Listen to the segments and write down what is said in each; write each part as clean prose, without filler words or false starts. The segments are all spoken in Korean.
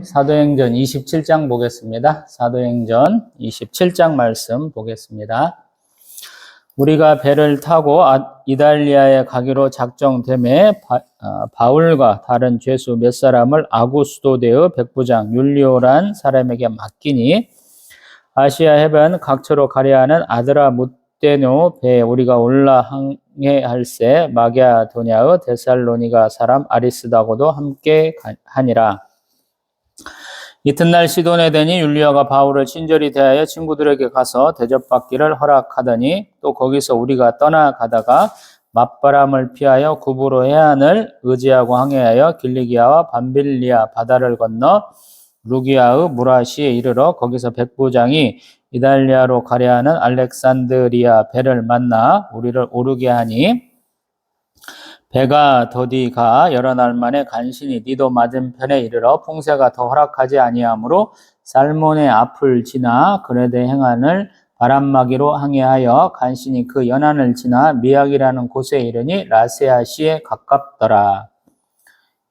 사도행전 27장 보겠습니다. 사도행전 27장 말씀 보겠습니다. 우리가 배를 타고 이달리아에 가기로 작정됨에 바울과 다른 죄수 몇 사람을 아구스도대의 백부장 율리오란 사람에게 맡기니 아시아 해변 각처로 가려 하는 아드라무떼노 배에 우리가 올라 항해할세 마게도냐의 데살로니가 사람 아리스다고도 함께 하니라. 이튿날 시돈에 되니 율리아가 바울을 친절히 대하여 친구들에게 가서 대접받기를 허락하더니 또 거기서 우리가 떠나가다가 맞바람을 피하여 구브로 해안을 의지하고 항해하여 길리기아와 밤빌리아 바다를 건너 루기아의 무라시에 이르러 거기서 백부장이 이달리아로 가려 하는 알렉산드리아 배를 만나 우리를 오르게 하니 배가 더디 가 여러 날 만에 간신히 니도 맞은편에 이르러 풍세가 더 허락하지 아니하므로 살몬의 앞을 지나 그레데 행안을 바람막이로 항해하여 간신히 그 연안을 지나 미약이라는 곳에 이르니 라세아시에 가깝더라.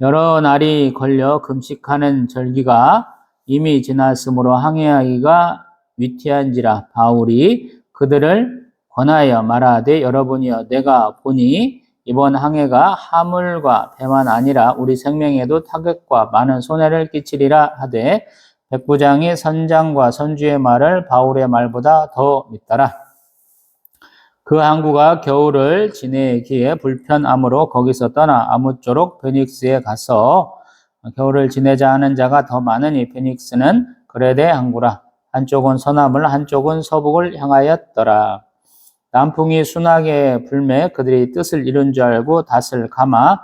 여러 날이 걸려 금식하는 절기가 이미 지났으므로 항해하기가 위태한지라. 바울이 그들을 권하여 말하되 여러분이여 내가 보니 이번 항해가 하물과 배만 아니라 우리 생명에도 타격과 많은 손해를 끼치리라 하되 백부장이 선장과 선주의 말을 바울의 말보다 더 믿더라. 그 항구가 겨울을 지내기에 불편하므로 거기서 떠나 아무쪼록 베닉스에 가서 겨울을 지내자 하는 자가 더 많으니 베닉스는 그레데 항구라. 한쪽은 서남을 한쪽은 서북을 향하였더라. 남풍이 순하게 불매 그들이 뜻을 이룬 줄 알고 닷을 감아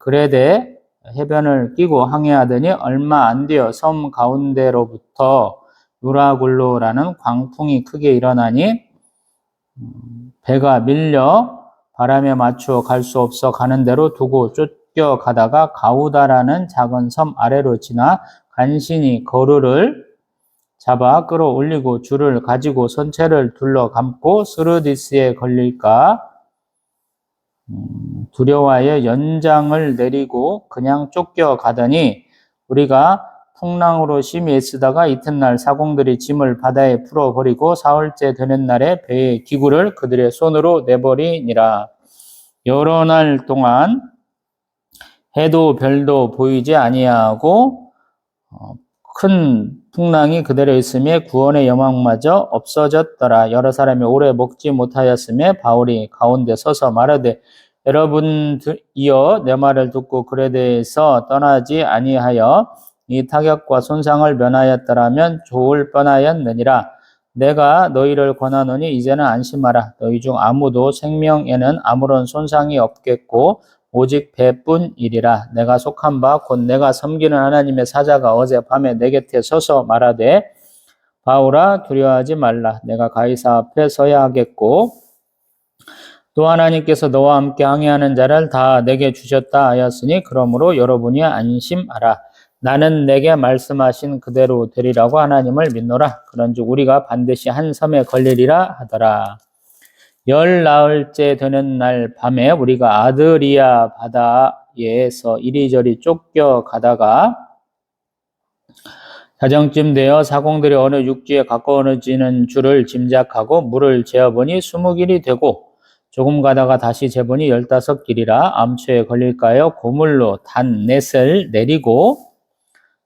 그레데 해변을 끼고 항해하더니 얼마 안 되어 섬 가운데로부터 유라굴로라는 광풍이 크게 일어나니 배가 밀려 바람에 맞추어 갈 수 없어 가는 대로 두고 쫓겨가다가 가우다라는 작은 섬 아래로 지나 간신히 거루를 잡아 끌어올리고 줄을 가지고 선체를 둘러 감고 스르디스에 걸릴까 두려워하여 연장을 내리고 그냥 쫓겨가더니 우리가 풍랑으로 심히 애쓰다가 이튿날 사공들이 짐을 바다에 풀어버리고 사흘째 되는 날에 배의 기구를 그들의 손으로 내버리니라. 여러 날 동안 해도 별도 보이지 아니하고 큰 풍랑이 그대로 있음에 구원의 여망마저 없어졌더라. 여러 사람이 오래 먹지 못하였음에 바울이 가운데 서서 말하되 여러분이여 내 말을 듣고 그레데에서 떠나지 아니하여 이 타격과 손상을 면하였더라면 좋을 뻔하였느니라. 내가 너희를 권하노니 이제는 안심하라. 너희 중 아무도 생명에는 아무런 손상이 없겠고 오직 배뿐이리라. 내가 속한 바 곧 내가 섬기는 하나님의 사자가 어제 밤에 내 곁에 서서 말하되 바울아 두려워하지 말라. 내가 가이사 앞에 서야 하겠고 또 하나님께서 너와 함께 항해하는 자를 다 내게 주셨다 하였으니 그러므로 여러분이 안심하라. 나는 내게 말씀하신 그대로 되리라고 하나님을 믿노라. 그런즉 우리가 반드시 한 섬에 걸리리라 하더라. 열 나흘째 되는 날 밤에 우리가 아드리아 바다에서 이리저리 쫓겨가다가 자정쯤 되어 사공들이 어느 육지에 가까워지는 줄을 짐작하고 물을 재어보니 20길이 되고 조금 가다가 다시 재보니 15길이라 암초에 걸릴까요? 고물로 단 넷을 내리고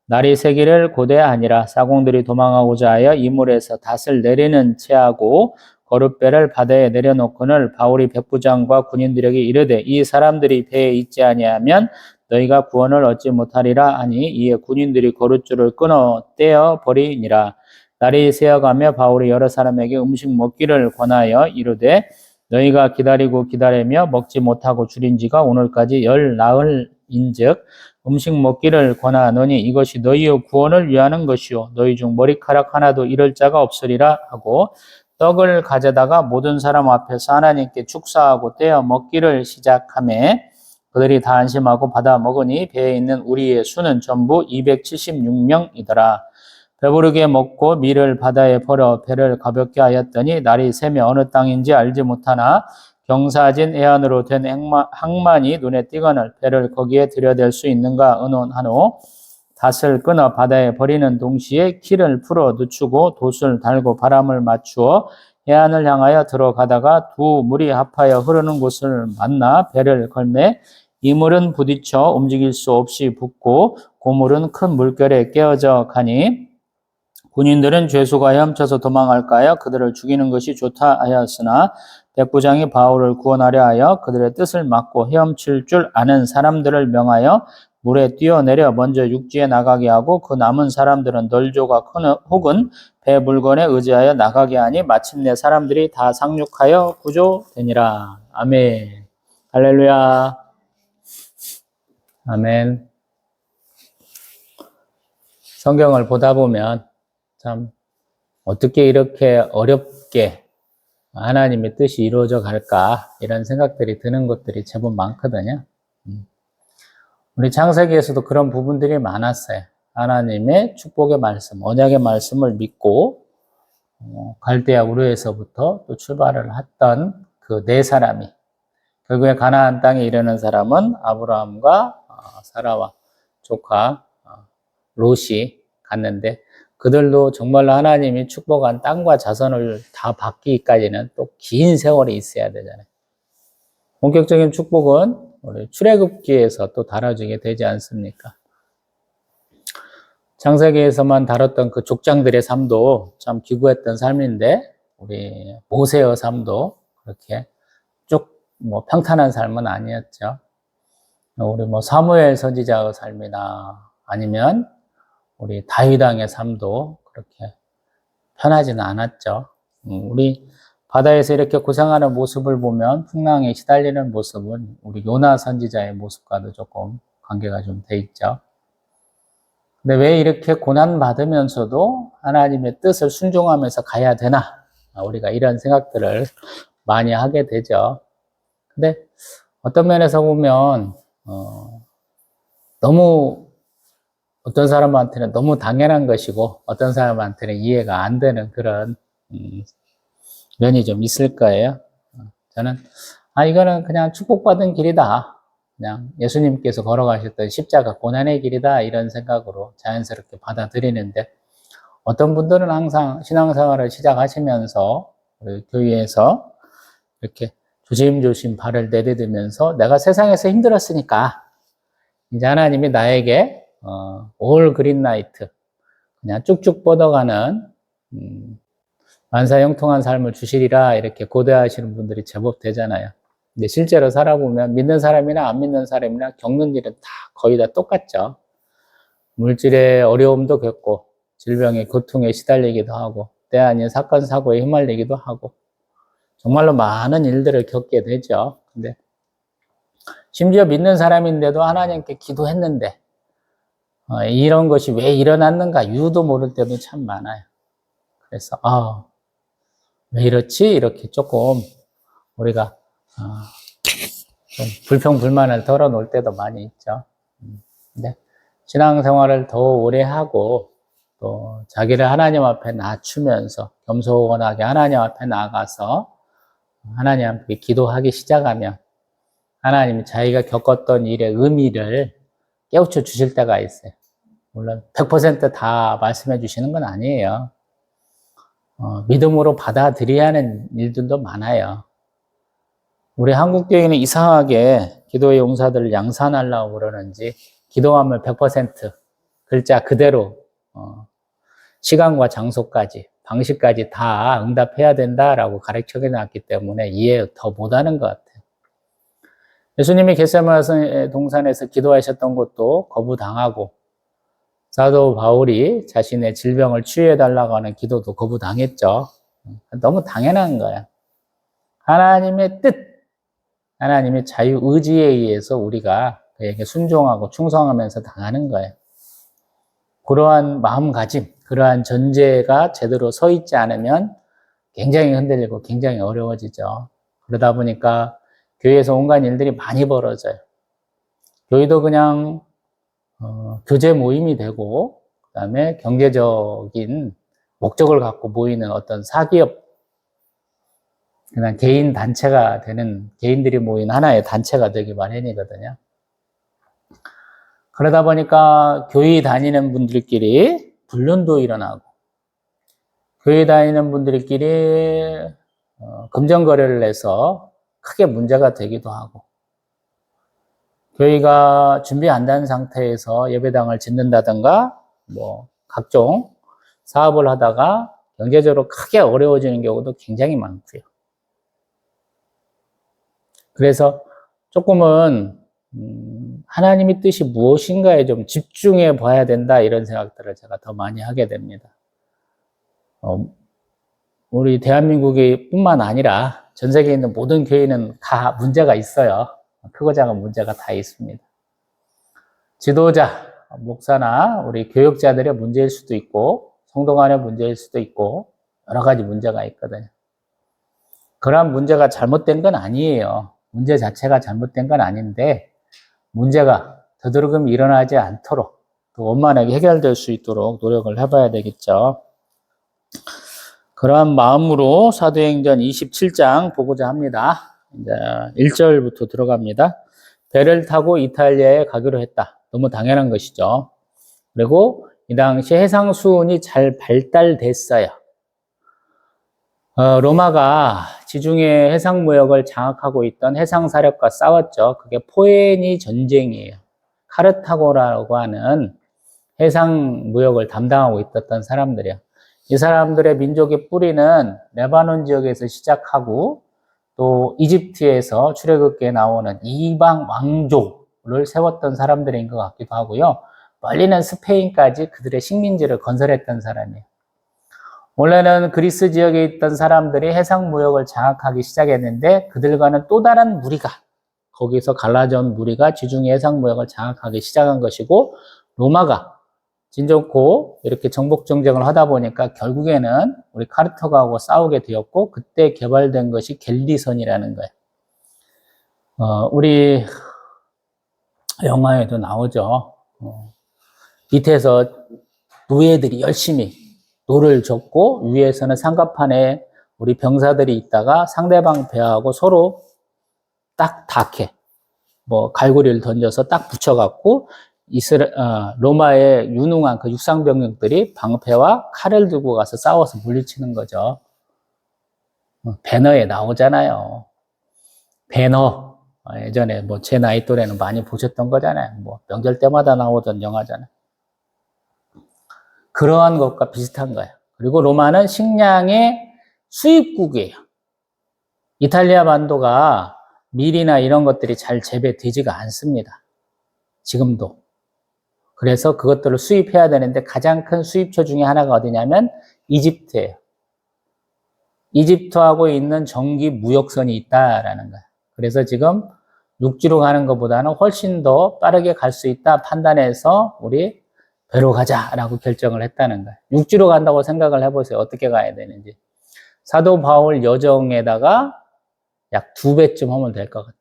날이 새기를 고대하니라. 사공들이 도망하고자 하여 이물에서 닷을 내리는 채하고 거룻배를 바다에 내려놓고는 바울이 백부장과 군인들에게 이르되 이 사람들이 배에 있지 아니하면 너희가 구원을 얻지 못하리라 하니 이에 군인들이 거룻줄을 끊어 떼어 버리니라. 날이 새어가며 바울이 여러 사람에게 음식 먹기를 권하여 이르되 너희가 기다리며 먹지 못하고 줄인 지가 오늘까지 열 나흘인즉 음식 먹기를 권하노니 이것이 너희의 구원을 위하는 것이요 너희 중 머리카락 하나도 잃을 자가 없으리라 하고 떡을 가져다가 모든 사람 앞에서 하나님께 축사하고 떼어 먹기를 시작하매 그들이 다 안심하고 받아 먹으니 배에 있는 우리의 수는 전부 276명이더라. 배부르게 먹고 밀을 바다에 버려 배를 가볍게 하였더니 날이 새며 어느 땅인지 알지 못하나 경사진 해안으로 된 항만이 눈에 띄거늘 배를 거기에 들여댈 수 있는가 의논하노. 닷을 끊어 바다에 버리는 동시에 키를 풀어 늦추고 돛을 달고 바람을 맞추어 해안을 향하여 들어가다가 두 물이 합하여 흐르는 곳을 만나 배를 걸매 이 물은 부딪혀 움직일 수 없이 붓고 고물은 큰 물결에 깨어져 가니 군인들은 죄수가 헤엄쳐서 도망할까 하여 그들을 죽이는 것이 좋다 하였으나 백부장이 바울을 구원하려 하여 그들의 뜻을 막고 헤엄칠 줄 아는 사람들을 명하여 물에 뛰어내려 먼저 육지에 나가게 하고 그 남은 사람들은 널조가 혹은 배 물건에 의지하여 나가게 하니 마침내 사람들이 다 상륙하여 구조되니라. 아멘. 할렐루야. 아멘. 성경을 보다 보면 참 어떻게 이렇게 어렵게 하나님의 뜻이 이루어져 갈까 이런 생각들이 드는 것들이 제법 많거든요. 우리 창세기에서도 그런 부분들이 많았어요. 하나님의 축복의 말씀, 언약의 말씀을 믿고 갈대아 우르에서부터 또 출발을 했던 그 네 사람이 결국에 가나안 땅에 이르는 사람은 아브라함과 사라와 조카 롯이 갔는데 그들도 정말로 하나님이 축복한 땅과 자손을 다 받기까지는 또 긴 세월이 있어야 되잖아요. 본격적인 축복은 우리 출애굽기에서 또 다뤄지게 되지 않습니까? 창세기에서만 다뤘던 그 족장들의 삶도 참 기구했던 삶인데 우리 모세의 삶도 그렇게 쭉 평탄한 삶은 아니었죠. 우리 사무엘 선지자의 삶이나 아니면 우리 다윗 왕의 삶도 그렇게 편하지는 않았죠. 우리 바다에서 이렇게 고생하는 모습을 보면 풍랑에 시달리는 모습은 우리 요나 선지자의 모습과도 조금 관계가 좀 돼 있죠. 근데 왜 이렇게 고난 받으면서도 하나님의 뜻을 순종하면서 가야 되나? 우리가 이런 생각들을 많이 하게 되죠. 근데 어떤 면에서 보면 너무 어떤 사람한테는 너무 당연한 것이고 어떤 사람한테는 이해가 안 되는 그런 면이 좀 있을 거예요. 저는 이거는 그냥 축복받은 길이다. 그냥 예수님께서 걸어가셨던 십자가 고난의 길이다 이런 생각으로 자연스럽게 받아들이는데 어떤 분들은 항상 신앙생활을 시작하시면서 우리 교회에서 이렇게 조심조심 발을 내디디면서 내가 세상에서 힘들었으니까 이제 하나님이 나에게 올 그린라이트 그냥 쭉쭉 뻗어가는 만사형통한 삶을 주시리라 이렇게 고대하시는 분들이 제법 되잖아요. 근데 실제로 살아보면 믿는 사람이나 안 믿는 사람이나 겪는 일은 다 거의 다 똑같죠. 물질의 어려움도 겪고 질병의 고통에 시달리기도 하고 때 아닌 사건 사고에 휘말리기도 하고 정말로 많은 일들을 겪게 되죠. 근데 심지어 믿는 사람인데도 하나님께 기도했는데 이런 것이 왜 일어났는가 이유도 모를 때도 참 많아요. 그래서 왜 이렇지? 이렇게 조금 우리가 좀 불평불만을 털어놓을 때도 많이 있죠. 근데 신앙생활을 더 오래 하고 또 자기를 하나님 앞에 낮추면서 겸손하게 하나님 앞에 나가서 하나님 앞에 기도하기 시작하면 하나님이 자기가 겪었던 일의 의미를 깨우쳐 주실 때가 있어요. 물론 100%다 말씀해 주시는 건 아니에요. 믿음으로 받아들여야 하는 일들도 많아요. 우리 한국교회는 이상하게 기도의 용사들을 양산하려고 그러는지 기도하면 100% 글자 그대로 시간과 장소까지 방식까지 다 응답해야 된다라고 가르쳐 놨기 때문에 이해 더 못하는 것 같아요. 예수님이 겟세마네 동산에서 기도하셨던 것도 거부당하고 사도 바울이 자신의 질병을 치유해달라고 하는 기도도 거부당했죠. 너무 당연한 거야. 하나님의 뜻, 하나님의 자유의지에 의해서 우리가 그에게 순종하고 충성하면서 당하는 거예요. 그러한 마음가짐, 그러한 전제가 제대로 서 있지 않으면 굉장히 흔들리고 굉장히 어려워지죠. 그러다 보니까 교회에서 온갖 일들이 많이 벌어져요. 교회도 그냥 교제 모임이 되고 그다음에 경제적인 목적을 갖고 모이는 어떤 사기업 그냥 개인 단체가 되는 개인들이 모인 하나의 단체가 되기 마련이거든요. 그러다 보니까 교회 다니는 분들끼리 불륜도 일어나고, 교회 다니는 분들끼리 금전거래를 해서 크게 문제가 되기도 하고, 교회가 준비 안 된 상태에서 예배당을 짓는다든가 뭐 각종 사업을 하다가 경제적으로 크게 어려워지는 경우도 굉장히 많고요. 그래서 조금은 하나님의 뜻이 무엇인가에 좀 집중해 봐야 된다, 이런 생각들을 제가 더 많이 하게 됩니다. 우리 대한민국이 뿐만 아니라 전 세계에 있는 모든 교회는 다 문제가 있어요. 크고 작은 문제가 다 있습니다. 지도자, 목사나 우리 교육자들의 문제일 수도 있고, 성도 간의 문제일 수도 있고, 여러 가지 문제가 있거든요. 그러한 문제가 잘못된 건 아니에요. 문제 자체가 잘못된 건 아닌데, 문제가 되도록이면 일어나지 않도록 또 원만하게 해결될 수 있도록 노력을 해봐야 되겠죠. 그러한 마음으로 사도행전 27장 보고자 합니다. 이제 1절부터 들어갑니다. 배를 타고 이탈리아에 가기로 했다. 너무 당연한 것이죠. 그리고 이 당시 해상 수운이 잘 발달됐어요. 로마가 지중해 해상 무역을 장악하고 있던 해상 사력과 싸웠죠. 그게 포에니 전쟁이에요. 카르타고라고 하는 해상 무역을 담당하고 있었던 사람들이요. 이 사람들의 민족의 뿌리는 레바논 지역에서 시작하고 또 이집트에서 출애굽기에 나오는 이방 왕조를 세웠던 사람들인 것 같기도 하고요. 멀리는 스페인까지 그들의 식민지를 건설했던 사람이에요. 원래는 그리스 지역에 있던 사람들이 해상 무역을 장악하기 시작했는데 그들과는 또 다른 무리가, 거기서 갈라져 온 무리가 지중해 해상 무역을 장악하기 시작한 것이고, 로마가 진좋고 이렇게 정복 정쟁을 하다 보니까 결국에는 우리 카르타고하고 싸우게 되었고, 그때 개발된 것이 갤리선이라는 거예요. 우리 영화에도 나오죠. 밑에서 노예들이 열심히 노를 젓고 위에서는 상갑판에 우리 병사들이 있다가 상대방 배하고 서로 딱 닿게 뭐 갈고리를 던져서 딱 붙여갖고 로마의 유능한 그 육상병력들이 방패와 칼을 들고 가서 싸워서 물리치는 거죠. 배너에 나오잖아요. 배너. 예전에 뭐 제 나이 또래는 많이 보셨던 거잖아요. 뭐 명절 때마다 나오던 영화잖아요. 그러한 것과 비슷한 거예요. 그리고 로마는 식량의 수입국이에요. 이탈리아 반도가 밀이나 이런 것들이 잘 재배되지가 않습니다. 지금도. 그래서 그것들을 수입해야 되는데 가장 큰 수입처 중에 하나가 어디냐면 이집트예요. 이집트하고 있는 정기 무역선이 있다라는 거예요. 그래서 지금 육지로 가는 것보다는 훨씬 더 빠르게 갈 수 있다 판단해서 우리 배로 가자라고 결정을 했다는 거예요. 육지로 간다고 생각을 해보세요. 어떻게 가야 되는지. 사도 바울 여정에다가 약 2배쯤 하면 될 것 같아요.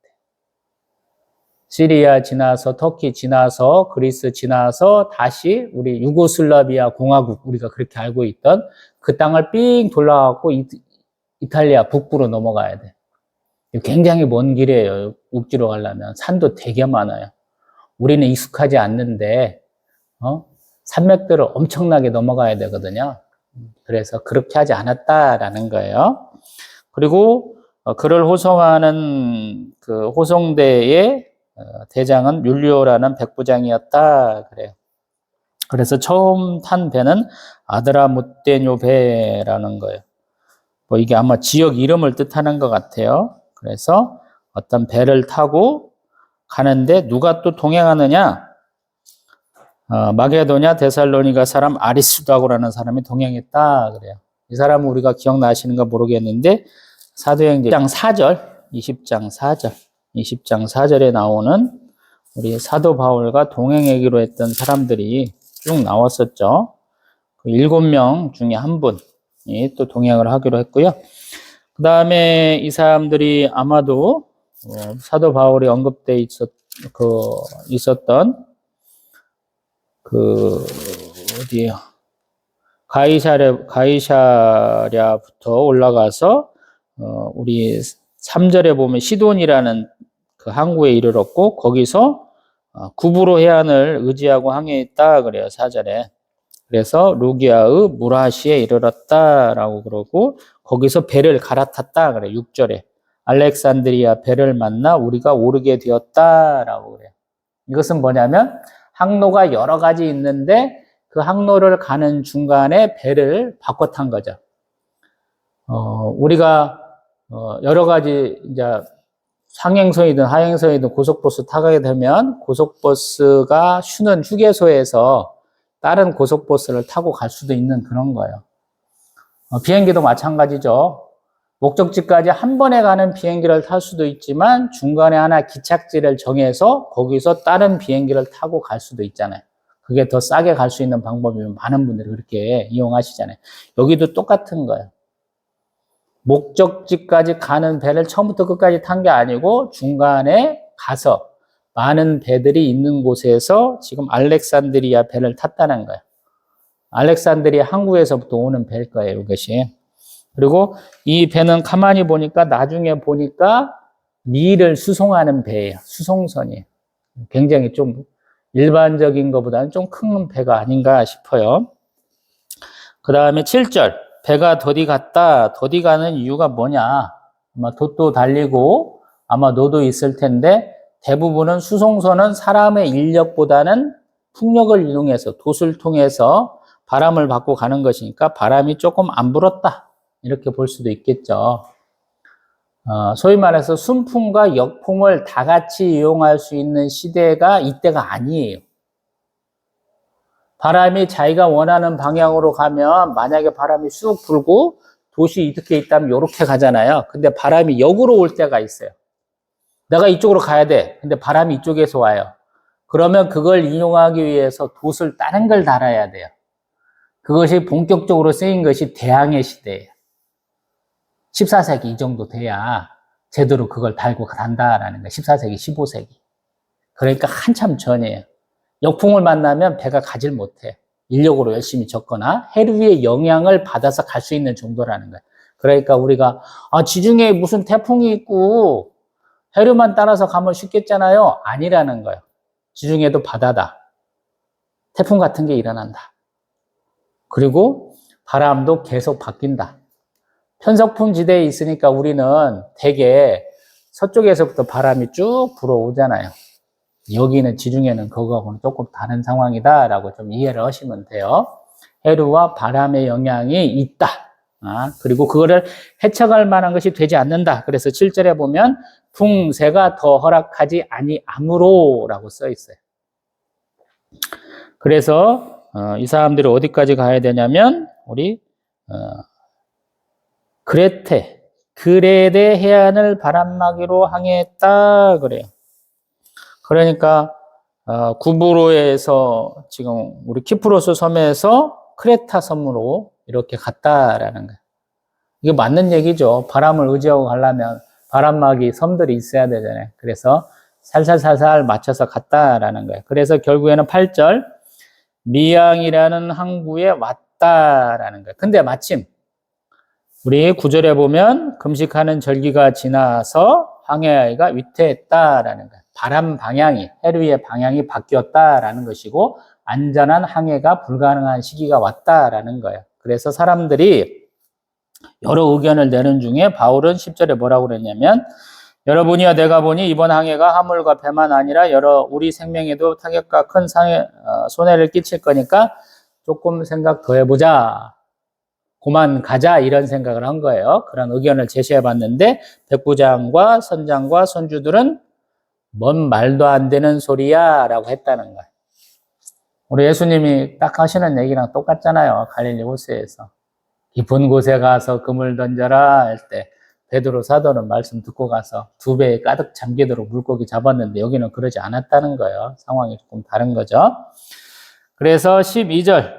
시리아 지나서 터키 지나서 그리스 지나서 다시 우리 유고슬라비아 공화국, 우리가 그렇게 알고 있던 그 땅을 삥 돌아가고 이탈리아 북부로 넘어가야 돼. 굉장히 먼 길이에요. 육지로 가려면. 산도 되게 많아요. 우리는 익숙하지 않는데 산맥들을 엄청나게 넘어가야 되거든요. 그래서 그렇게 하지 않았다라는 거예요. 그리고 그를 호송하는 그 호송대의 대장은 율리오라는 백부장이었다 그래요. 그래서 처음 탄 배는 아드라무떼뇨 배라는 거예요. 뭐 이게 아마 지역 이름을 뜻하는 것 같아요. 그래서 어떤 배를 타고 가는데 누가 또 동행하느냐? 마게도냐 데살로니가 사람 아리스도하고라는 사람이 동행했다 그래요. 이 사람은 우리가 기억나시는가 모르겠는데 사도행전 20장 4절에 나오는 우리 사도 바울과 동행하기로 했던 사람들이 쭉 나왔었죠. 그 7명 중에 한 분이 또 동행을 하기로 했고요. 그 다음에 이 사람들이 아마도 사도 바울이 언급돼 있었던 어디요? 가이사랴부터 올라가서 우리 3절에 보면 시돈이라는 그 항구에 이르렀고 거기서 구부로 해안을 의지하고 항해에 있다 그래요. 4절에. 그래서 루기아의 무라시에 이르렀다라고 그러고 거기서 배를 갈아탔다 그래. 6절에. 알렉산드리아 배를 만나 우리가 오르게 되었다라고 그래요. 이것은 뭐냐면 항로가 여러 가지 있는데 그 항로를 가는 중간에 배를 바꿔 탄 거죠. 우리가 여러 가지 이제 상행선이든 하행선이든 고속버스 타게 되면 고속버스가 쉬는 휴게소에서 다른 고속버스를 타고 갈 수도 있는 그런 거예요. 비행기도 마찬가지죠. 목적지까지 한 번에 가는 비행기를 탈 수도 있지만 중간에 하나 기착지를 정해서 거기서 다른 비행기를 타고 갈 수도 있잖아요. 그게 더 싸게 갈 수 있는 방법이면 많은 분들이 그렇게 이용하시잖아요. 여기도 똑같은 거예요. 목적지까지 가는 배를 처음부터 끝까지 탄 게 아니고 중간에 가서 많은 배들이 있는 곳에서 지금 알렉산드리아 배를 탔다는 거예요. 알렉산드리아 항구에서부터 오는 배일 거예요, 이것이. 그리고 이 배는 가만히 보니까 나중에 보니까 밀을 수송하는 배예요. 수송선이에요. 굉장히 좀 일반적인 것보다는 좀 큰 배가 아닌가 싶어요. 그 다음에 7절. 배가 더디 갔다. 더디 가는 이유가 뭐냐? 아마 돛도 달리고 아마 노도 있을 텐데 대부분은 수송선은 사람의 인력보다는 풍력을 이용해서 돛을 통해서 바람을 받고 가는 것이니까 바람이 조금 안 불었다. 이렇게 볼 수도 있겠죠. 소위 말해서 순풍과 역풍을 다 같이 이용할 수 있는 시대가 이때가 아니에요. 바람이 자기가 원하는 방향으로 가면 만약에 바람이 쑥 불고 돛이 이렇게 있다면 이렇게 가잖아요. 근데 바람이 역으로 올 때가 있어요. 내가 이쪽으로 가야 돼. 근데 바람이 이쪽에서 와요. 그러면 그걸 이용하기 위해서 돛을 다른 걸 달아야 돼요. 그것이 본격적으로 쓰인 것이 대항해 시대예요. 14세기 이 정도 돼야 제대로 그걸 달고 간다라는 거예요. 14세기, 15세기. 그러니까 한참 전이에요. 역풍을 만나면 배가 가질 못해. 인력으로 열심히 젓거나 해류의 영향을 받아서 갈 수 있는 정도라는 거예요. 그러니까 우리가 지중해에 무슨 태풍이 있고 해류만 따라서 가면 쉽겠잖아요. 아니라는 거예요. 지중해도 바다다. 태풍 같은 게 일어난다. 그리고 바람도 계속 바뀐다. 편석풍 지대에 있으니까 우리는 대개 서쪽에서부터 바람이 쭉 불어오잖아요. 여기는 지중해는 그거하고는 조금 다른 상황이다라고 좀 이해를 하시면 돼요. 해류와 바람의 영향이 있다. 그리고 그거를 해석할 만한 것이 되지 않는다. 그래서 7절에 보면 풍세가 더 허락하지 아니하므로라고 써 있어요. 그래서 이 사람들이 어디까지 가야 되냐면 우리 그레데 해안을 바람막이로 항해했다 그래요. 그러니까 구브로에서 지금 우리 키프로스 섬에서 크레타 섬으로 이렇게 갔다라는 거예요. 이게 맞는 얘기죠. 바람을 의지하고 가려면 바람막이 섬들이 있어야 되잖아요. 그래서 살살살살 맞춰서 갔다라는 거예요. 그래서 결국에는 8절 미양이라는 항구에 왔다라는 거예요. 근데 마침 우리 9절에 보면 금식하는 절기가 지나서 항해하기가 위태했다라는 거예요. 바람 방향이, 해류의 방향이 바뀌었다라는 것이고 안전한 항해가 불가능한 시기가 왔다라는 거예요. 그래서 사람들이 여러 의견을 내는 중에 바울은 10절에 뭐라고 그랬냐면 여러분이야 내가 보니 이번 항해가 화물과 배만 아니라 우리 생명에도 타격과 큰 손해를 끼칠 거니까 조금 생각 더 해보자. 그만 가자 이런 생각을 한 거예요. 그런 의견을 제시해 봤는데 백부장과 선장과 선주들은 뭔 말도 안 되는 소리야 라고 했다는 거예요. 우리 예수님이 딱 하시는 얘기랑 똑같잖아요. 갈릴리 호수에서 깊은 곳에 가서 그물 던져라 할 때 베드로 사도는 말씀 듣고 가서 2배에 가득 잠기도록 물고기 잡았는데 여기는 그러지 않았다는 거예요. 상황이 조금 다른 거죠. 그래서 12절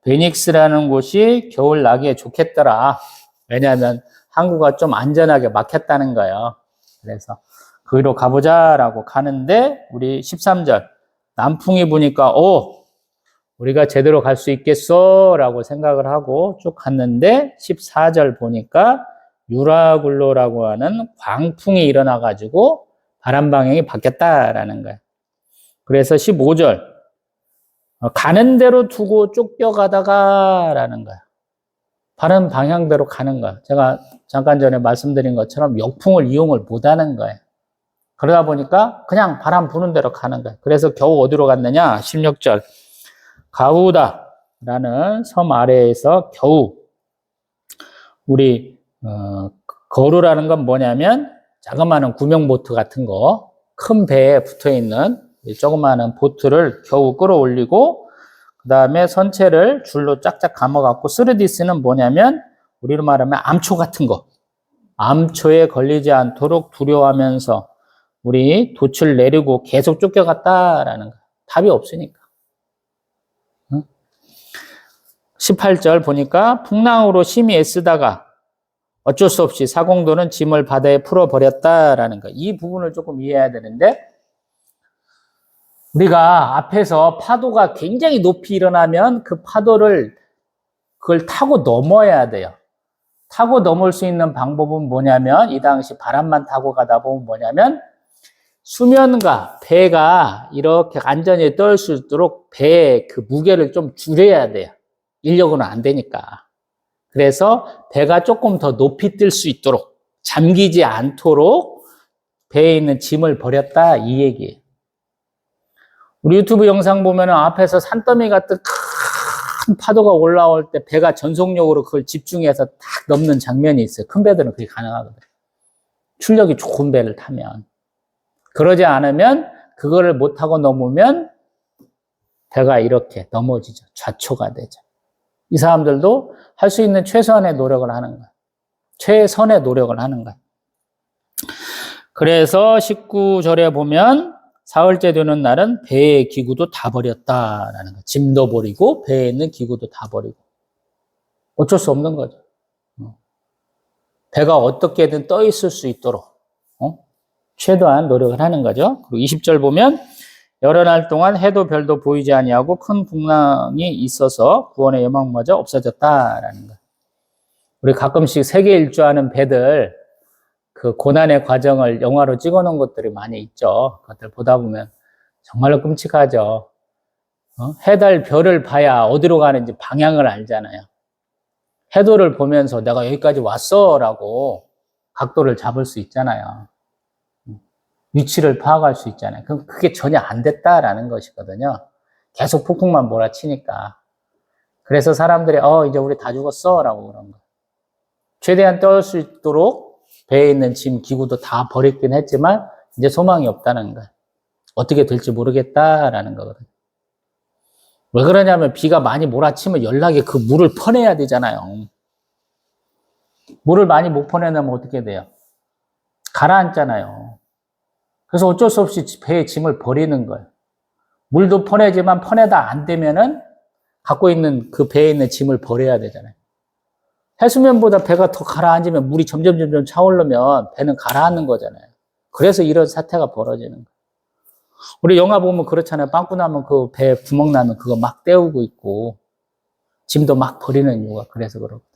베닉스라는 곳이 겨울 나기에 좋겠더라. 왜냐하면 항구가 좀 안전하게 막혔다는 거예요. 그래서 거기로 가보자라고 가는데 우리 13절 남풍이 부니까 우리가 제대로 갈 수 있겠어 라고 생각을 하고 쭉 갔는데 14절 보니까 유라굴로라고 하는 광풍이 일어나 가지고 바람 방향이 바뀌었다라는 거예요. 그래서 15절 가는 대로 두고 쫓겨가다가라는 거예요. 바람 방향대로 가는 거예요. 제가 잠깐 전에 말씀드린 것처럼 역풍을 이용을 못하는 거예요. 그러다 보니까 그냥 바람 부는 대로 가는 거예요. 그래서 겨우 어디로 갔느냐? 16절 가우다라는 섬 아래에서 겨우 우리 거루라는 건 뭐냐면 자그마한 구명보트 같은 거 큰 배에 붙어있는 조그마한 보트를 겨우 끌어올리고 그 다음에 선체를 줄로 짝짝 감아갖고 스르디스는 뭐냐면 우리로 말하면 암초 같은 거 암초에 걸리지 않도록 두려워하면서 우리 돛을 내리고 계속 쫓겨갔다라는 거. 답이 없으니까. 18절 보니까 풍랑으로 심히 애쓰다가 어쩔 수 없이 사공도는 짐을 바다에 풀어버렸다라는 거. 이 부분을 조금 이해해야 되는데 우리가 앞에서 파도가 굉장히 높이 일어나면 그 파도를 그걸 타고 넘어야 돼요. 타고 넘을 수 있는 방법은 뭐냐면 이 당시 바람만 타고 가다 보면 뭐냐면 수면과 배가 이렇게 안전히 떠올 수 있도록 배의 그 무게를 좀 줄여야 돼요. 인력으로는 안 되니까. 그래서 배가 조금 더 높이 뜰 수 있도록 잠기지 않도록 배에 있는 짐을 버렸다 이 얘기예요. 우리 유튜브 영상 보면 앞에서 산더미 같은 큰 파도가 올라올 때 배가 전속력으로 그걸 집중해서 딱 넘는 장면이 있어요. 큰 배들은 그게 가능하거든요. 출력이 좋은 배를 타면. 그러지 않으면 그거를 못하고 넘으면 배가 이렇게 넘어지죠. 좌초가 되죠. 이 사람들도 할 수 있는 최소한의 노력을 하는 거예요. 최선의 노력을 하는 거예요. 그래서 19절에 보면 사흘째 되는 날은 배의 기구도 다 버렸다라는 거예요. 짐도 버리고 배에 있는 기구도 다 버리고. 어쩔 수 없는 거죠. 배가 어떻게든 떠 있을 수 있도록 최대한 노력을 하는 거죠. 그리고 20절 보면 여러 날 동안 해도 별도 보이지 아니하고 큰 풍랑이 있어서 구원의 여망마저 없어졌다라는 거. 우리 가끔씩 세계 일주하는 배들 그 고난의 과정을 영화로 찍어놓은 것들이 많이 있죠. 그것들 보다 보면 정말로 끔찍하죠. 해달 별을 봐야 어디로 가는지 방향을 알잖아요. 해도를 보면서 내가 여기까지 왔어라고 각도를 잡을 수 있잖아요. 위치를 파악할 수 있잖아요. 그럼 그게 전혀 안 됐다라는 것이거든요. 계속 폭풍만 몰아치니까. 그래서 사람들이 이제 우리 다 죽었어 라고 그런 거예요. 최대한 떠올 수 있도록 배에 있는 짐, 기구도 다 버렸긴 했지만 이제 소망이 없다는 거예요. 어떻게 될지 모르겠다라는 거거든요. 왜 그러냐면 비가 많이 몰아치면 연락에 그 물을 퍼내야 되잖아요. 물을 많이 못 퍼내면 어떻게 돼요? 가라앉잖아요. 그래서 어쩔 수 없이 배에 짐을 버리는 거예요. 물도 퍼내지만 퍼내다 안 되면은 갖고 있는 그 배에 있는 짐을 버려야 되잖아요. 해수면보다 배가 더 가라앉으면 물이 점점 차오르면 배는 가라앉는 거잖아요. 그래서 이런 사태가 벌어지는 거예요. 우리 영화 보면 그렇잖아요. 빵꾸 나면 그 배 구멍 나면 그거 막 때우고 있고 짐도 막 버리는 이유가 그래서 그렇거든요.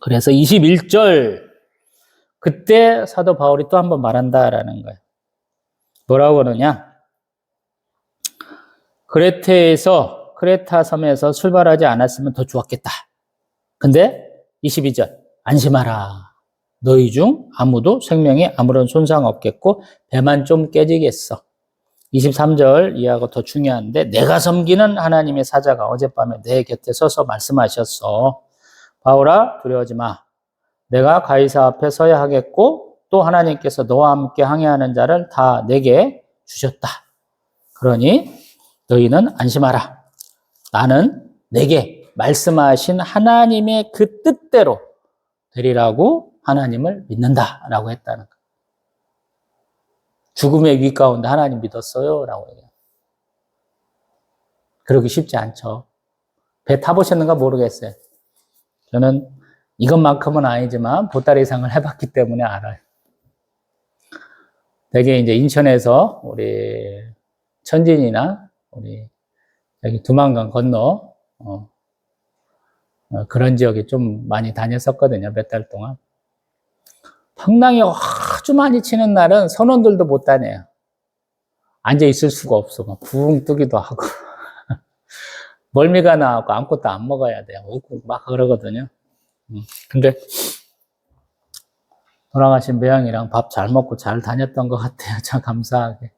그래서 21절 그때 사도 바울이 또 한 번 말한다라는 거예요. 뭐라고 그러냐? 크레타 섬에서 출발하지 않았으면 더 좋았겠다. 근데 22절 안심하라. 너희 중 아무도 생명에 아무런 손상 없겠고 배만 좀 깨지겠어. 23절 이하가 더 중요한데 내가 섬기는 하나님의 사자가 어젯밤에 내 곁에 서서 말씀하셨어. 바울아 두려워하지 마. 내가 가이사 앞에 서야 하겠고 또 하나님께서 너와 함께 항해하는 자를 다 내게 주셨다. 그러니 너희는 안심하라. 나는 내게 말씀하신 하나님의 그 뜻대로 되리라고 하나님을 믿는다라고 했다는 거예요. 죽음의 위 가운데 하나님 믿었어요 라고 해요. 그러기 쉽지 않죠. 배 타보셨는가 모르겠어요. 저는 이것만큼은 아니지만 보따리상을 해봤기 때문에 알아요. 되게 이제 인천에서 우리 천진이나 우리 여기 두만강 건너 그런 지역에 좀 많이 다녔었거든요. 몇 달 동안. 풍랑이 아주 아주 많이 치는 날은 선원들도 못 다녀요. 앉아 있을 수가 없어. 막 붕 뜨기도 하고. 멀미가 나고 아무것도 안 먹어야 돼요. 웃고 막 그러거든요. 근데 돌아가신 매형이랑 밥 잘 먹고 잘 다녔던 것 같아요. 참 감사하게.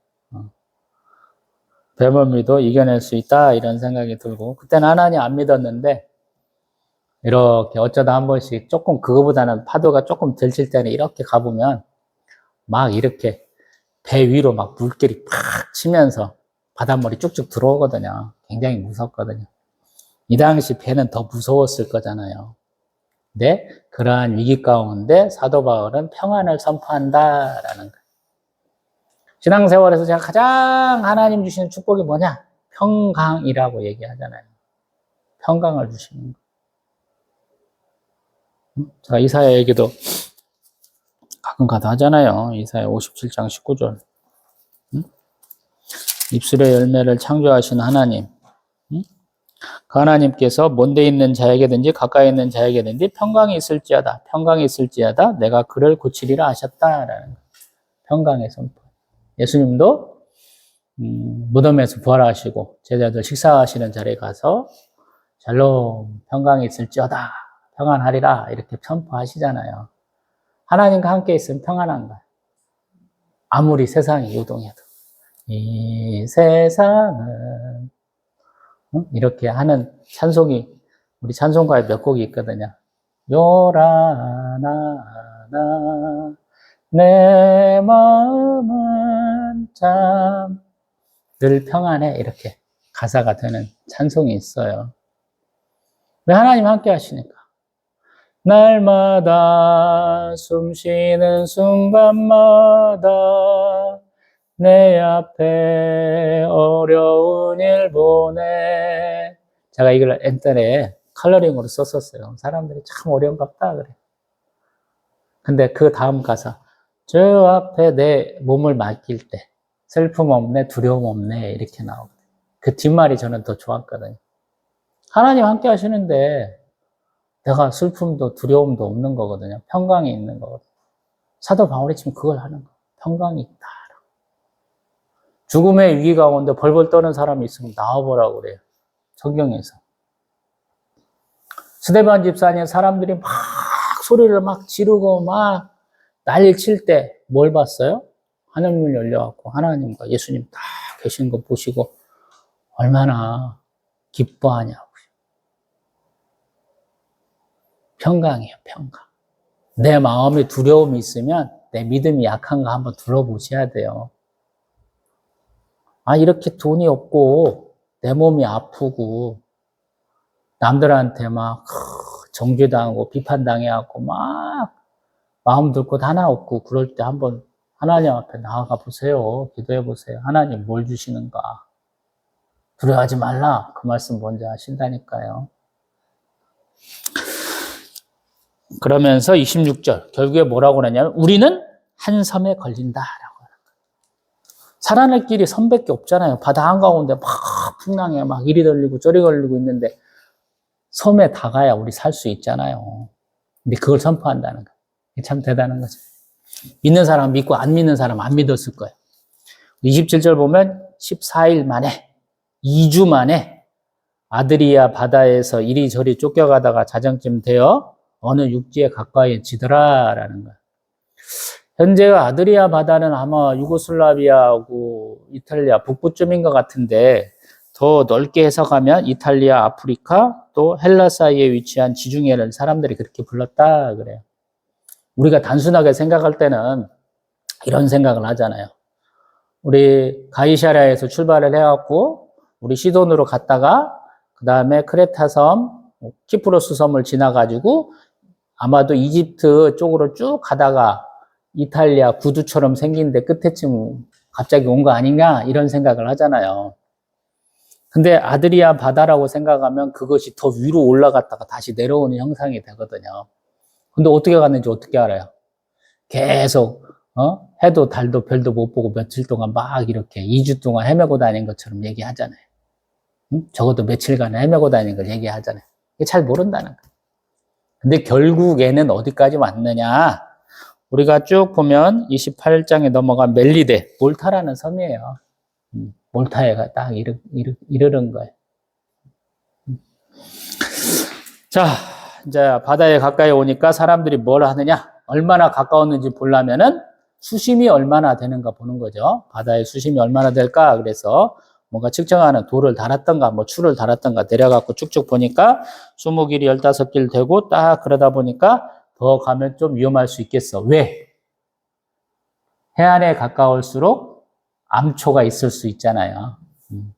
배멀미도 이겨낼 수 있다 이런 생각이 들고, 그때는 하나님 안 믿었는데 이렇게 어쩌다 한 번씩 조금 그거보다는 파도가 조금 덜 칠 때는 이렇게 가보면 막 이렇게 배 위로 막 물결이 팍 치면서 바닷물이 쭉쭉 들어오거든요. 굉장히 무섭거든요. 이 당시 배는 더 무서웠을 거잖아요. 근데 그러한 위기 가운데 사도 바울은 평안을 선포한다라는 거예요. 신앙생활에서 제가 가장 하나님 주시는 축복이 뭐냐? 평강이라고 얘기하잖아요. 평강을 주시는 거. 제가 이사야 얘기도 가끔 가다 하잖아요. 이사야 57장 19절. 입술의 열매를 창조하신 하나님. 그 하나님께서 먼데 있는 자에게든지 가까이 있는 자에게든지 평강이 있을지어다. 평강이 있을지어다. 내가 그를 고치리라 하셨다라는 거예요. 평강의 선포. 예수님도 무덤에서 부활하시고 제자들 식사하시는 자리에 가서 샬롬 평강이 있을지어다. 평안하리라 이렇게 선포하시잖아요. 하나님과 함께 있으면 평안한 거예요. 아무리 세상이 요동해도. 이 세상은 이렇게 하는 찬송이 우리 찬송가에 몇 곡이 있거든요. 요란하나 내 마음은 참 늘 평안해 이렇게 가사가 되는 찬송이 있어요. 왜 하나님 함께 하시니까. 날마다 숨쉬는 순간마다 내 앞에 어려운 일 보내. 제가 이걸 옛날에 컬러링으로 썼었어요. 사람들이 참 어려운갑다 그래. 근데 그 다음 가사, 저 앞에 내 몸을 맡길 때 슬픔 없네, 두려움 없네 이렇게 나오거든요. 그 뒷말이 저는 더 좋았거든요. 하나님 함께 하시는데 내가 슬픔도 두려움도 없는 거거든요. 평강이 있는 거거든요. 사도 바울이 지금 그걸 하는 거예요. 평강이 있다. 죽음의 위기 가운데 벌벌 떠는 사람이 있으면 나와보라고 그래요. 성경에서. 스데반 집사님 사람들이 막 소리를 막 지르고 막 난리를 칠 때 뭘 봤어요? 하늘문 열려갖고 하나님과 예수님 딱 계신 거 보시고 얼마나 기뻐하냐고요. 평강이에요, 평강. 내 마음에 두려움이 있으면 내 믿음이 약한가 한번 둘러보셔야 돼요. 아, 이렇게 돈이 없고 내 몸이 아프고 남들한테 막 정죄당하고 비판당해갖고 막 마음 둘 곳 하나 없고 그럴 때 한번 하나님 앞에 나아가 보세요. 기도해 보세요. 하나님 뭘 주시는가. 두려워하지 말라. 그 말씀 먼저 하신다니까요. 그러면서 26절 결국에 뭐라고 그러냐면 우리는 한 섬에 걸린다라고 하는 거예요. 살아날 길이 섬밖에 없잖아요. 바다 한가운데 막 풍랑에 막 이리 걸리고 저리 걸리고 있는데 섬에 다가야 우리 살 수 있잖아요. 근데 그걸 선포한다는 거예요. 참 대단한 거죠. 믿는 사람 믿고 안 믿는 사람 안 믿었을 거예요. 27절 보면 14일 만에 2주 만에 아드리아 바다에서 이리저리 쫓겨가다가 자정쯤 되어 어느 육지에 가까이지더라라는 거예요. 현재 아드리아 바다는 아마 유고슬라비아하고 이탈리아 북부쯤인 것 같은데 더 넓게 해석하면 이탈리아, 아프리카, 또 헬라 사이에 위치한 지중해를 사람들이 그렇게 불렀다 그래요. 우리가 단순하게 생각할 때는 이런 생각을 하잖아요. 우리 가이사랴에서 출발을 해갖고 우리 시돈으로 갔다가 그 다음에 크레타 섬, 키프로스 섬을 지나가지고 아마도 이집트 쪽으로 쭉 가다가 이탈리아 구두처럼 생긴데 끝에쯤 갑자기 온 거 아닌가 이런 생각을 하잖아요. 근데 아드리아 바다라고 생각하면 그것이 더 위로 올라갔다가 다시 내려오는 형상이 되거든요. 근데 어떻게 갔는지 어떻게 알아요? 계속 해도 달도 별도 못 보고 며칠 동안 막 이렇게 2주 동안 헤매고 다닌 것처럼 얘기하잖아요. 적어도 며칠간 헤매고 다닌 걸 얘기하잖아요. 이게 잘 모른다는 거예요. 근데 결국에는 어디까지 왔느냐? 우리가 쭉 보면 28장에 넘어가 멜리데, 몰타라는 섬이에요. 몰타에가 딱 이르는 거예요. 자, 이제 바다에 가까이 오니까 사람들이 뭘 하느냐? 얼마나 가까웠는지 보려면은 수심이 얼마나 되는가 보는 거죠. 바다의 수심이 얼마나 될까? 그래서 뭔가 측정하는 돌을 달았던가, 뭐 줄을 달았던가 내려갖고 쭉쭉 보니까 20길이 15길 되고 딱 그러다 보니까 더 가면 좀 위험할 수 있겠어. 왜? 해안에 가까울수록 암초가 있을 수 있잖아요.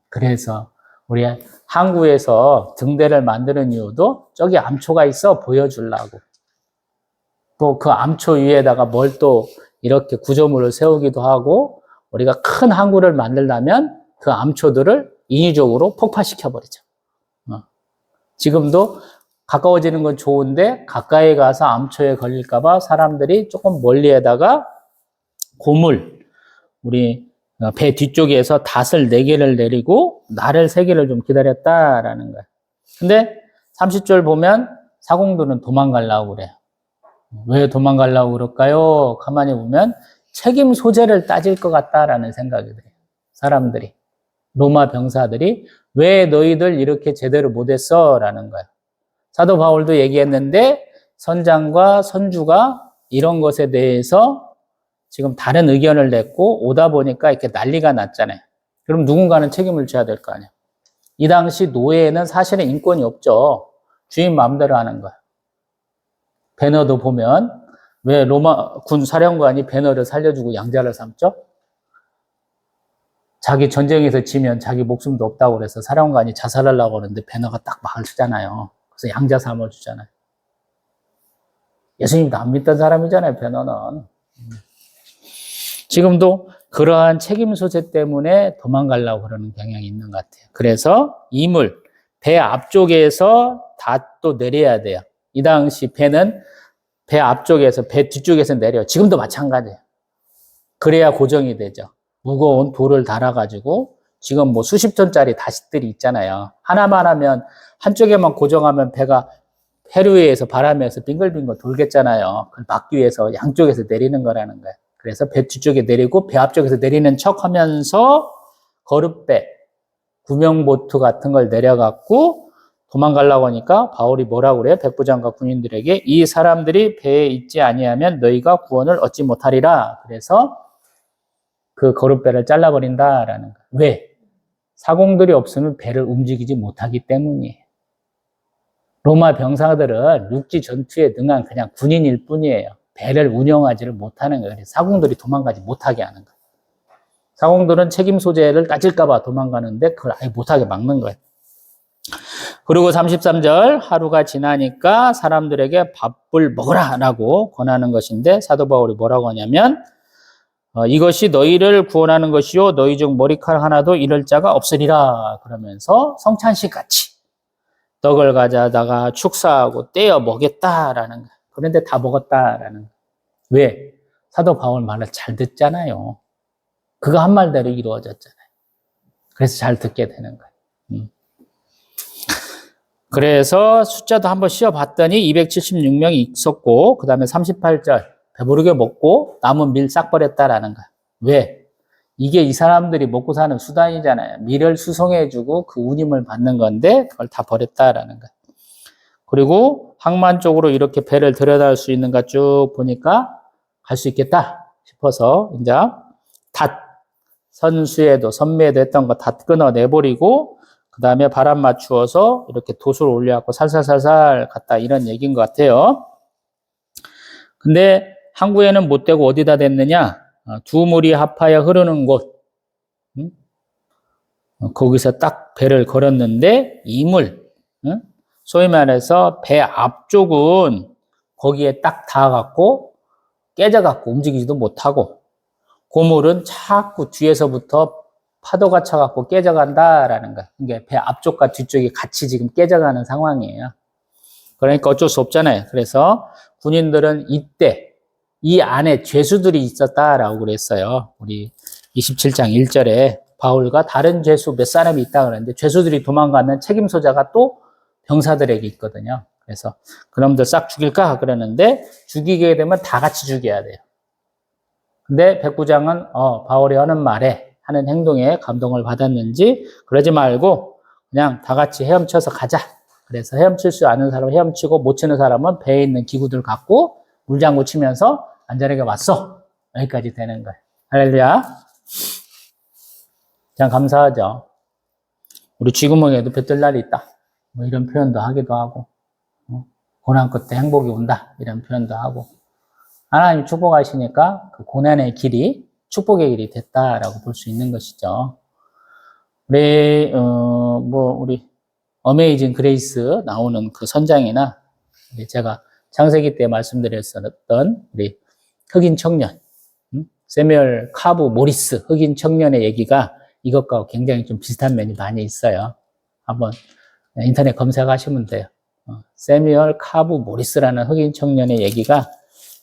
그래서 우리 항구에서 등대를 만드는 이유도 저기 암초가 있어 보여주려고. 또 그 암초 위에다가 뭘 또 이렇게 구조물을 세우기도 하고, 우리가 큰 항구를 만들려면 그 암초들을 인위적으로 폭파시켜버리죠. 지금도 가까워지는 건 좋은데 가까이 가서 암초에 걸릴까봐 사람들이 조금 멀리에다가 고물, 우리 배 뒤쪽에서 닷을 4개를 내리고 날을 3개를 좀 기다렸다라는 거예요. 근데 30절 보면 사공들은 도망가려고 그래요. 왜 도망가려고 그럴까요? 가만히 보면 책임 소재를 따질 것 같다라는 생각이 들어요. 사람들이. 로마 병사들이 왜 너희들 이렇게 제대로 못했어? 라는 거예요. 사도 바울도 얘기했는데 선장과 선주가 이런 것에 대해서 지금 다른 의견을 냈고 오다 보니까 이렇게 난리가 났잖아요. 그럼 누군가는 책임을 져야 될 거 아니에요. 이 당시 노예에는 사실은 인권이 없죠. 주인 마음대로 하는 거예요. 배너도 보면 왜 로마 군 사령관이 배너를 살려주고 양자를 삼죠? 자기 전쟁에서 지면 자기 목숨도 없다고 그래서 사령관이 자살하려고 하는데 배너가 딱 막을 쓰잖아요. 그래서 양자 삼아주잖아요. 예수님도 안 믿던 사람이잖아요, 배너는. 지금도 그러한 책임 소재 때문에 도망가려고 그러는 경향이 있는 것 같아요. 그래서 이물, 배 앞쪽에서 다 또 내려야 돼요. 이 당시 배는 배 앞쪽에서, 배 뒤쪽에서 내려. 지금도 마찬가지예요. 그래야 고정이 되죠. 무거운 돌을 달아가지고, 지금 뭐 수십 톤짜리 다시들이 있잖아요. 하나만 하면, 한쪽에만 고정하면 배가 해류에서 바람에서 빙글빙글 돌겠잖아요. 그걸 막기 위해서 양쪽에서 내리는 거라는 거예요. 그래서 배 뒤쪽에 내리고 배 앞쪽에서 내리는 척 하면서 거룻배, 구명보트 같은 걸 내려갖고 도망가려고 하니까 바울이 뭐라고 그래요? 백부장과 군인들에게 이 사람들이 배에 있지 아니하면 너희가 구원을 얻지 못하리라. 그래서 그 거룻배를 잘라버린다라는 거예요. 왜? 사공들이 없으면 배를 움직이지 못하기 때문이에요. 로마 병사들은 육지 전투에 능한 그냥 군인일 뿐이에요. 배를 운영하지를 못하는 거예요. 사공들이 도망가지 못하게 하는 거예요. 사공들은 책임 소재를 따질까봐 도망가는데 그걸 아예 못하게 막는 거예요. 그리고 33절 하루가 지나니까 사람들에게 밥을 먹으라라고 권하는 것인데 사도 바울이 뭐라고 하냐면 이것이 너희를 구원하는 것이요 너희 중 머리카락 하나도 잃을 자가 없으리라 그러면서 성찬식 같이 떡을 가져다가 축사하고 떼어 먹였다라는 거예요. 그런데 다 먹었다라는 거예요. 왜? 사도 바울 말을 잘 듣잖아요. 그거 한 말대로 이루어졌잖아요. 그래서 잘 듣게 되는 거예요. 그래서 숫자도 한번 씌워봤더니 276명이 있었고 그 다음에 38절 배부르게 먹고 남은 밀 싹 버렸다라는 거예요. 왜? 이게 이 사람들이 먹고 사는 수단이잖아요. 밀을 수송해주고 그 운임을 받는 건데 그걸 다 버렸다라는 거예요. 그리고 항만 쪽으로 이렇게 배를 들여다볼 수 있는가 쭉 보니까 갈 수 있겠다 싶어서 이제 닷 선수에도 선매에도 했던 거 다 끊어내버리고 그 다음에 바람 맞추어서 이렇게 돛을 올려갖고 살살살살 갔다 이런 얘기인 것 같아요. 근데 항구에는 못 대고 어디다 댔느냐? 두 물이 합하여 흐르는 곳. 거기서 딱 배를 걸었는데 이물. 소위 말해서 배 앞쪽은 거기에 딱 닿아갖고 깨져갖고 움직이지도 못하고 고물은 자꾸 뒤에서부터 파도가 쳐갖고 깨져간다라는 거예요. 이게 배 앞쪽과 뒤쪽이 같이 지금 깨져가는 상황이에요. 그러니까 어쩔 수 없잖아요. 그래서 군인들은 이때 이 안에 죄수들이 있었다라고 그랬어요. 우리 27장 1절에 바울과 다른 죄수 몇 사람이 있다 그러는데 죄수들이 도망가면 책임 소재가 또 병사들에게 있거든요. 그래서 그놈들 싹 죽일까 그러는데 죽이게 되면 다 같이 죽여야 돼요. 근데 백부장은 바울이 하는 말에 하는 행동에 감동을 받았는지 그러지 말고 그냥 다 같이 헤엄쳐서 가자. 그래서 헤엄칠 수 아는 사람은 헤엄치고 못 치는 사람은 배에 있는 기구들 갖고 물장구 치면서 안전하게 왔어. 여기까지 되는 거예요. 할렐루야. 참 감사하죠. 우리 쥐구멍에도 뱉을 날이 있다. 뭐 이런 표현도 하기도 하고, 고난 끝에 행복이 온다. 이런 표현도 하고, 하나님 축복하시니까 그 고난의 길이 축복의 길이 됐다라고 볼 수 있는 것이죠. 우리 어메이징 그레이스 나오는 그 선장이나 제가 창세기 때 말씀드렸었던 우리 흑인 청년, 세뮤얼 카브 모리스 흑인 청년의 얘기가 이것과 굉장히 좀 비슷한 면이 많이 있어요. 한번 인터넷 검색하시면 돼요. 세뮤얼 카브 모리스라는 흑인 청년의 얘기가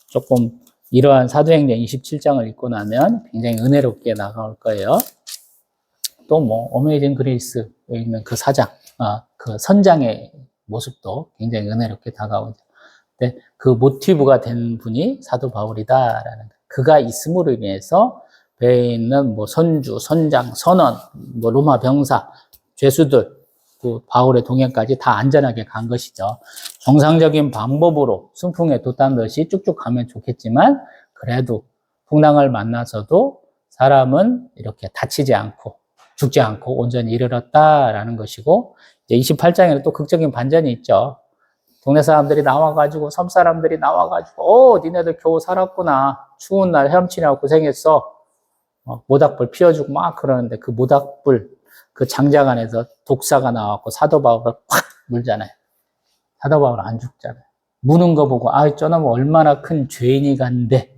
조금 이러한 사도행전 27장을 읽고 나면 굉장히 은혜롭게 나올 거예요. 또 뭐 어메이징 그레이스에 있는 그 사장, 그 선장의 모습도 굉장히 은혜롭게 다가오죠. 근데 그 모티브가 된 분이 사도 바울이다라는 그가 있음으로 인해서 배에 있는 뭐 선주, 선장, 선원, 뭐 로마 병사, 죄수들, 그 바울의 동행까지 다 안전하게 간 것이죠. 정상적인 방법으로 순풍에 돛단 듯이 쭉쭉 가면 좋겠지만 그래도 풍랑을 만나서도 사람은 이렇게 다치지 않고 죽지 않고 온전히 이르렀다라는 것이고 이제 28장에는 또 극적인 반전이 있죠. 동네 사람들이 나와가지고 섬 사람들이 나와가지고 니네들 겨우 살았구나. 추운 날 헤엄치냐고 고생했어. 모닥불 피워주고 막 그러는데 그 모닥불 그 장작 안에서 독사가 나왔고 사도 바울을 팍 물잖아요. 사도 바울 안 죽잖아요. 무는 거 보고 저놈 얼마나 큰 죄인이 간데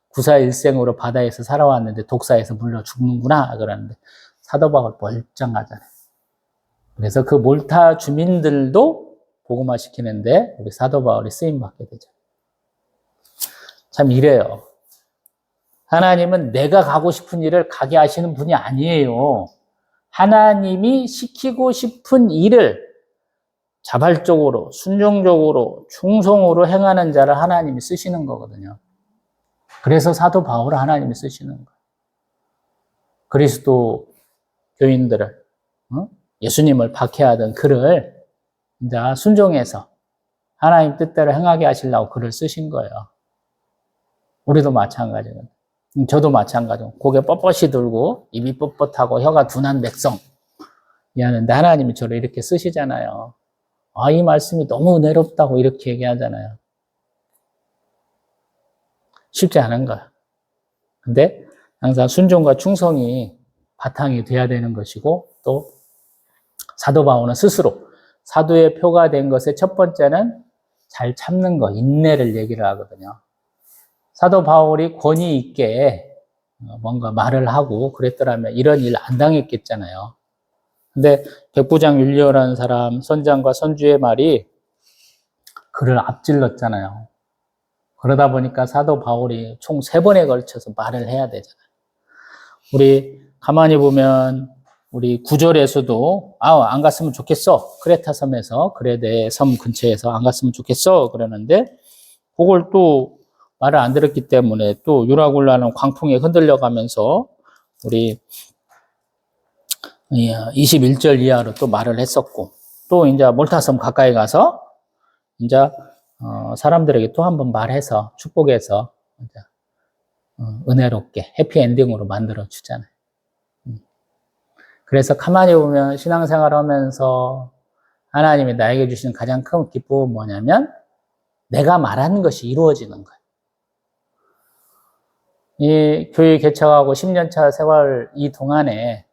구사일생으로 바다에서 살아왔는데 독사에서 물려 죽는구나 그러는데 사도 바울 멀쩡하잖아요. 그래서 그 몰타 주민들도 복음화 시키는데 우리 사도 바울이 쓰임 받게 되죠. 참 이래요. 하나님은 내가 가고 싶은 일을 가게 하시는 분이 아니에요. 하나님이 시키고 싶은 일을 자발적으로, 순종적으로, 충성으로 행하는 자를 하나님이 쓰시는 거거든요. 그래서 사도 바울을 하나님이 쓰시는 거예요. 그리스도 교인들을, 예수님을 박해하던 그를 이제 순종해서 하나님 뜻대로 행하게 하시려고 그를 쓰신 거예요. 우리도 마찬가지거든요. 저도 마찬가지고 고개 뻣뻣이 들고 입이 뻣뻣하고 혀가 둔한 백성 이하는데 하나님이 저를 이렇게 쓰시잖아요. 이 말씀이 너무 은혜롭다고 이렇게 얘기하잖아요. 쉽지 않은 거야. 근데 항상 순종과 충성이 바탕이 돼야 되는 것이고 또 사도 바울은 스스로 사도의 표가 된 것의 첫 번째는 잘 참는 거, 인내를 얘기를 하거든요. 사도 바울이 권위 있게 뭔가 말을 하고 그랬더라면 이런 일 안 당했겠잖아요. 근데 백부장 율리오라는 사람, 선장과 선주의 말이 그를 앞질렀잖아요. 그러다 보니까 사도 바울이 총 3번에 걸쳐서 말을 해야 되잖아요. 우리 가만히 보면 우리 9절에서도 안 갔으면 좋겠어. 크레타 섬에서 그레데 섬 근처에서 안 갔으면 좋겠어. 그러는데 그걸 또 말을 안 들었기 때문에 또 유라굴라는 광풍에 흔들려가면서 우리 21절 이하로 또 말을 했었고 또 이제 몰타섬 가까이 가서 이제 사람들에게 또 한번 말해서 축복해서 이제 은혜롭게 해피엔딩으로 만들어 주잖아요. 그래서 가만히 보면 신앙생활 하면서 하나님이 나에게 주시는 가장 큰 기쁨은 뭐냐면 내가 말하는 것이 이루어지는 거예요. 이 교회 개척하고 10년차 세월 이 동안에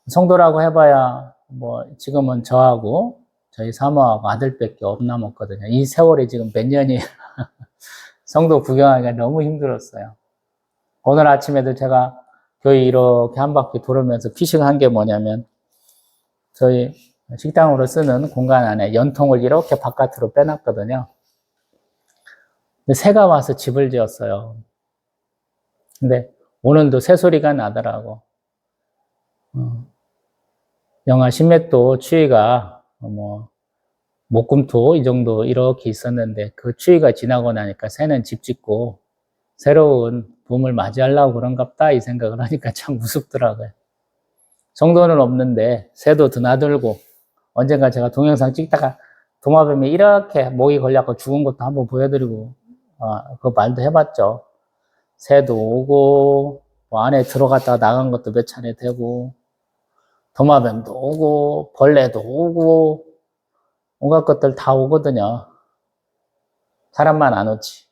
성도라고 해봐야 뭐 지금은 저하고 저희 사모하고 아들밖에 없 남았거든요. 이 세월이 지금 몇 년이 성도 구경하기가 너무 힘들었어요. 오늘 아침에도 제가 교회 이렇게 한 바퀴 돌으면서 피식한 게 뭐냐면 저희 식당으로 쓰는 공간 안에 연통을 이렇게 바깥으로 빼놨거든요. 근데 새가 와서 집을 지었어요. 근데 오늘도 새소리가 나더라고. 영하 10몇 도 추위가 목금토 이 정도 이렇게 있었는데 그 추위가 지나고 나니까 새는 집 짓고 새로운 봄을 맞이하려고 그런갑다 이 생각을 하니까 참 우습더라고요. 정도는 없는데 새도 드나들고 언젠가 제가 동영상 찍다가 도마뱀이 이렇게 목이 걸려서 죽은 것도 한번 보여드리고 그 말도 해봤죠. 새도 오고 뭐 안에 들어갔다가 나간 것도 몇 차례 되고 도마뱀도 오고 벌레도 오고 온갖 것들 다 오거든요. 사람만 안 오지.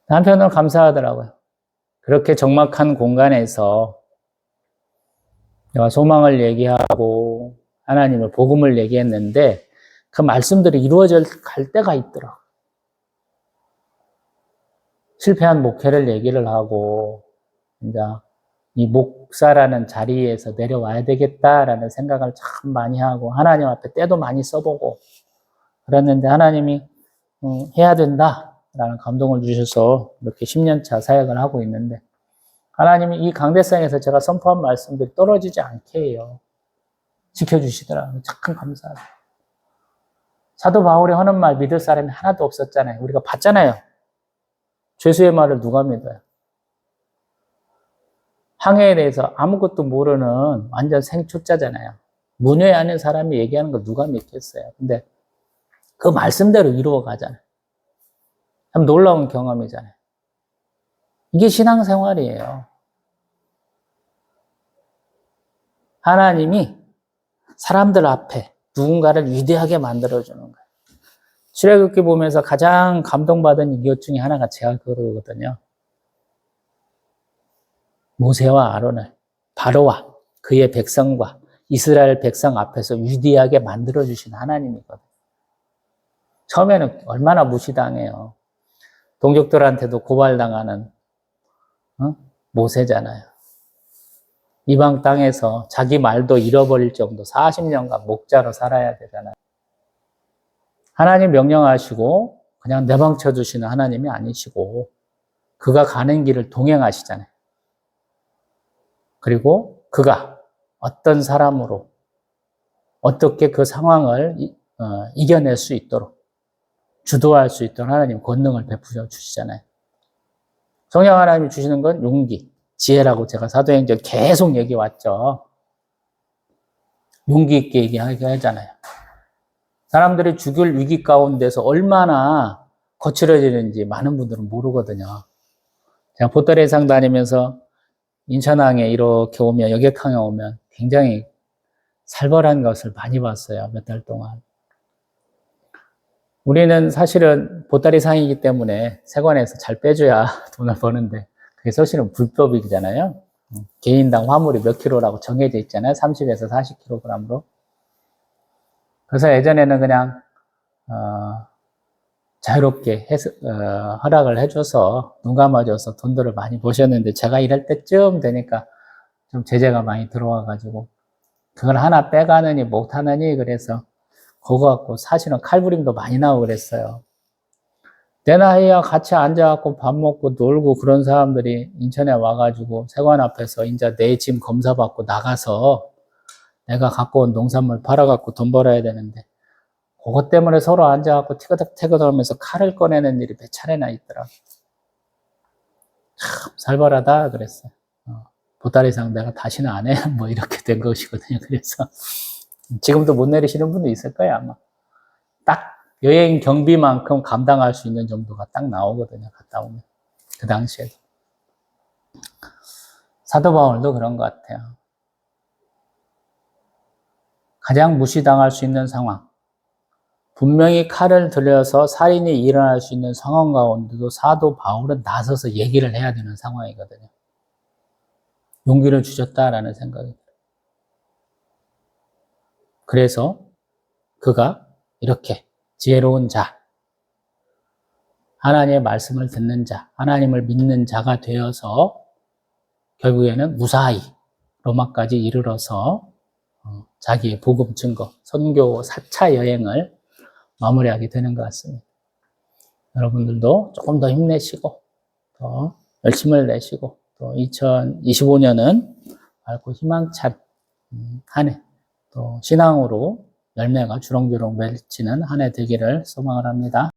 한편으로 감사하더라고요. 그렇게 적막한 공간에서 내가 소망을 얘기하고 하나님의 복음을 얘기했는데 그 말씀들이 이루어져 갈 때가 있더라. 실패한 목회를 얘기를 하고 이제 이 목사라는 자리에서 내려와야 되겠다라는 생각을 참 많이 하고 하나님 앞에 때도 많이 써보고 그랬는데 하나님이 해야 된다라는 감동을 주셔서 이렇게 10년차 사역을 하고 있는데 하나님이 이 강대상에서 제가 선포한 말씀들이 떨어지지 않게 해요. 지켜주시더라고요. 참 감사하다. 사도 바울이 하는 말 믿을 사람이 하나도 없었잖아요. 우리가 봤잖아요. 죄수의 말을 누가 믿어요? 항해에 대해서 아무것도 모르는 완전 생초짜잖아요. 문외한의 사람이 얘기하는 거 누가 믿겠어요? 근데 그 말씀대로 이루어 가잖아요. 참 놀라운 경험이잖아요. 이게 신앙생활이에요. 하나님이 사람들 앞에 누군가를 위대하게 만들어주는 거예요. 출애굽기 보면서 가장 감동받은 이것 중에 하나가 제가 그러거든요. 모세와 아론을 바로와 그의 백성과 이스라엘 백성 앞에서 위대하게 만들어주신 하나님이거든요. 처음에는 얼마나 무시당해요. 동족들한테도 고발당하는 모세잖아요. 이방 땅에서 자기 말도 잃어버릴 정도 40년간 목자로 살아야 되잖아요. 하나님 명령하시고 그냥 내방쳐 주시는 하나님이 아니시고 그가 가는 길을 동행하시잖아요. 그리고 그가 어떤 사람으로 어떻게 그 상황을 이겨낼 수 있도록 주도할 수 있도록 하나님 권능을 베풀어 주시잖아요. 성령 하나님이 주시는 건 용기, 지혜라고 제가 사도행전 계속 얘기해 왔죠. 용기 있게 얘기하게 하잖아요. 사람들이 죽을 위기 가운데서 얼마나 거칠어지는지 많은 분들은 모르거든요. 제가 보따리상 다니면서 인천항에 이렇게 오면, 여객항에 오면 굉장히 살벌한 것을 많이 봤어요. 몇 달 동안. 우리는 사실은 보따리상이기 때문에 세관에서 잘 빼줘야 돈을 버는데 그게 사실은 불법이잖아요. 개인당 화물이 몇 킬로라고 정해져 있잖아요. 30에서 40kg으로. 그래서 예전에는 그냥 자유롭게 허락을 해줘서 눈 감아줘서 돈들을 많이 버셨는데 제가 일할 때쯤 되니까 좀 제재가 많이 들어와가지고 그걸 하나 빼가느니 못하느니 그래서 그거 갖고 사실은 칼부림도 많이 나오고 그랬어요. 내 나이야 같이 앉아갖고 밥 먹고 놀고 그런 사람들이 인천에 와가지고 세관 앞에서 이제 내 짐 검사받고 나가서 내가 갖고 온 농산물 팔아갖고 돈 벌어야 되는데 그것 때문에 서로 앉아갖고 티그덕티그덕 하면서 칼을 꺼내는 일이 몇 차례나 있더라. 참 살벌하다 그랬어요. 보따리상 내가 다시는 안 해. 뭐 이렇게 된 것이거든요. 그래서 지금도 못 내리시는 분도 있을 거예요 아마. 딱 여행 경비만큼 감당할 수 있는 정도가 딱 나오거든요. 갔다 오면. 그 당시에도. 사도 바울도 그런 것 같아요. 가장 무시당할 수 있는 상황. 분명히 칼을 들여서 살인이 일어날 수 있는 상황 가운데도 사도 바울은 나서서 얘기를 해야 되는 상황이거든요. 용기를 주셨다라는 생각이 들어요. 그래서 그가 이렇게 지혜로운 자, 하나님의 말씀을 듣는 자, 하나님을 믿는 자가 되어서 결국에는 무사히 로마까지 이르러서 자기의 복음 증거, 선교 4차 여행을 마무리하게 되는 것 같습니다. 여러분들도 조금 더 힘내시고 더 열심을 내시고 또 2025년은 밝고 희망찬 한 해 또 신앙으로 열매가 주렁주렁 맺히는 한 해 되기를 소망을 합니다.